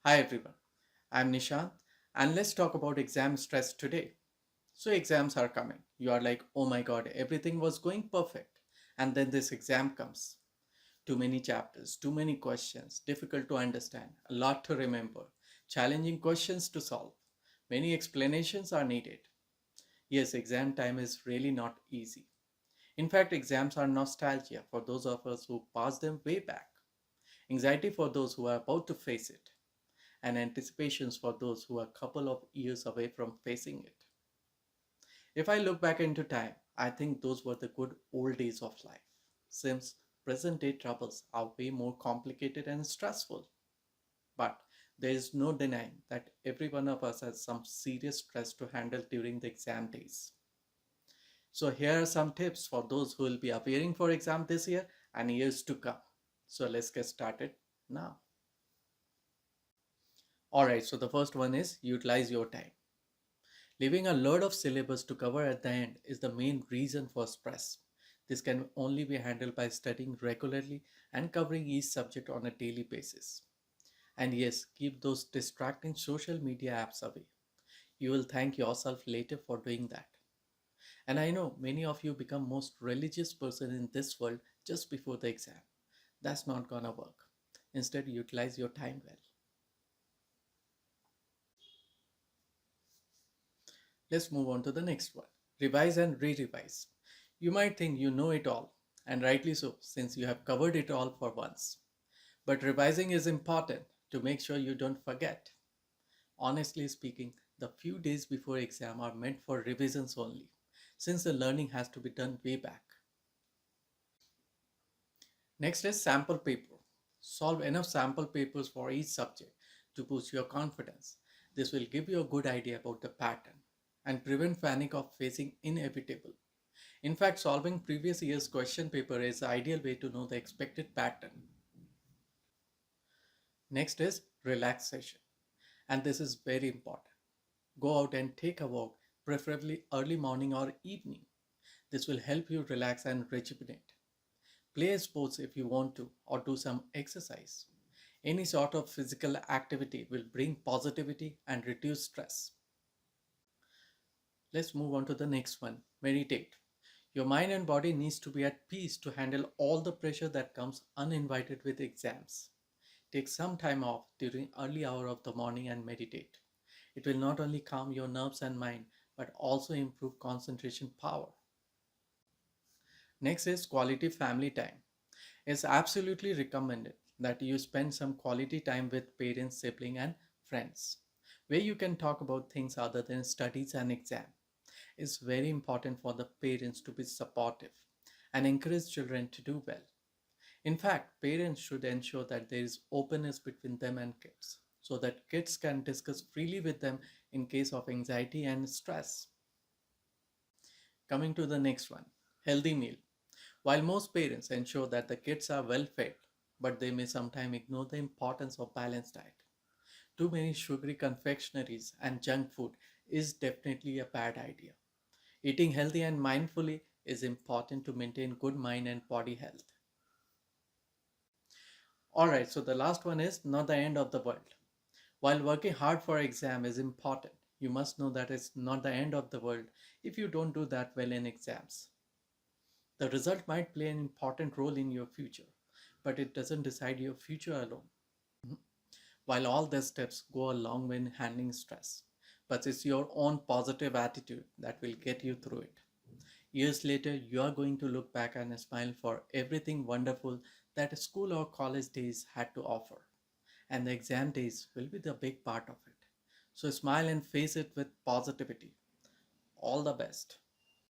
Hi everyone, I'm Nishant and let's talk about exam stress today. So, exams are coming. You are like, oh my god, everything was going perfect. And then this exam comes. Too many chapters, too many questions, difficult to understand, a lot to remember, challenging questions to solve. Many explanations are needed. Yes, exam time is really not easy. In fact, exams are nostalgia for those of us who passed them way back, anxiety for those who are about to face it, and anticipations for those who are a couple of years away from facing it. If I look back into time, I think those were the good old days of life, since present day troubles are way more complicated and stressful. But there is no denying that every one of us has some serious stress to handle during the exam days. So here are some tips for those who will be appearing for exam this year and years to come. So let's get started now. Alright, so the first one is utilize your time. Leaving a load of syllabus to cover at the end is the main reason for stress. This can only be handled by studying regularly and covering each subject on a daily basis. And yes, keep those distracting social media apps away. You will thank yourself later for doing that. And I know many of you become most religious person in this world just before the exam. That's not gonna work. Instead, utilize your time well. Let's move on to the next one. Revise and re-revise. You might think you know it all, and rightly so, since you have covered it all for once. But revising is important to make sure you don't forget. Honestly speaking, the few days before exam are meant for revisions only, since the learning has to be done way back. Next is sample paper. Solve enough sample papers for each subject to boost your confidence. This will give you a good idea about the pattern and prevent panic of facing inevitable. In fact, solving previous year's question paper is the ideal way to know the expected pattern. Next is relaxation, and this is very important. Go out and take a walk, preferably early morning or evening. This will help you relax and rejuvenate. Play sports if you want to, or do some exercise. Any sort of physical activity will bring positivity and reduce stress. Let's move on to the next one. Meditate. Your mind and body needs to be at peace to handle all the pressure that comes uninvited with exams. Take some time off during early hour of the morning and meditate. It will not only calm your nerves and mind but also improve concentration power. Next is quality family time. It's absolutely recommended that you spend some quality time with parents, siblings, and friends, where you can talk about things other than studies and exam. It's very important for the parents to be supportive and encourage children to do well. In fact, parents should ensure that there is openness between them and kids so that kids can discuss freely with them in case of anxiety and stress. Coming to the next one, healthy meal. While most parents ensure that the kids are well fed, but they may sometimes ignore the importance of balanced diet. Too many sugary confectionaries and junk food is definitely a bad idea. Eating healthy and mindfully is important to maintain good mind and body health. Alright, so the last one is not the end of the world. While working hard for exam is important, you must know that it's not the end of the world if you don't do that well in exams. The result might play an important role in your future, but it doesn't decide your future alone. Mhm. While all these steps go a long way in handling stress, but it's your own positive attitude that will get you through it. Years later, you are going to look back and smile for everything wonderful that school or college days had to offer. And the exam days will be the big part of it. So smile and face it with positivity. All the best.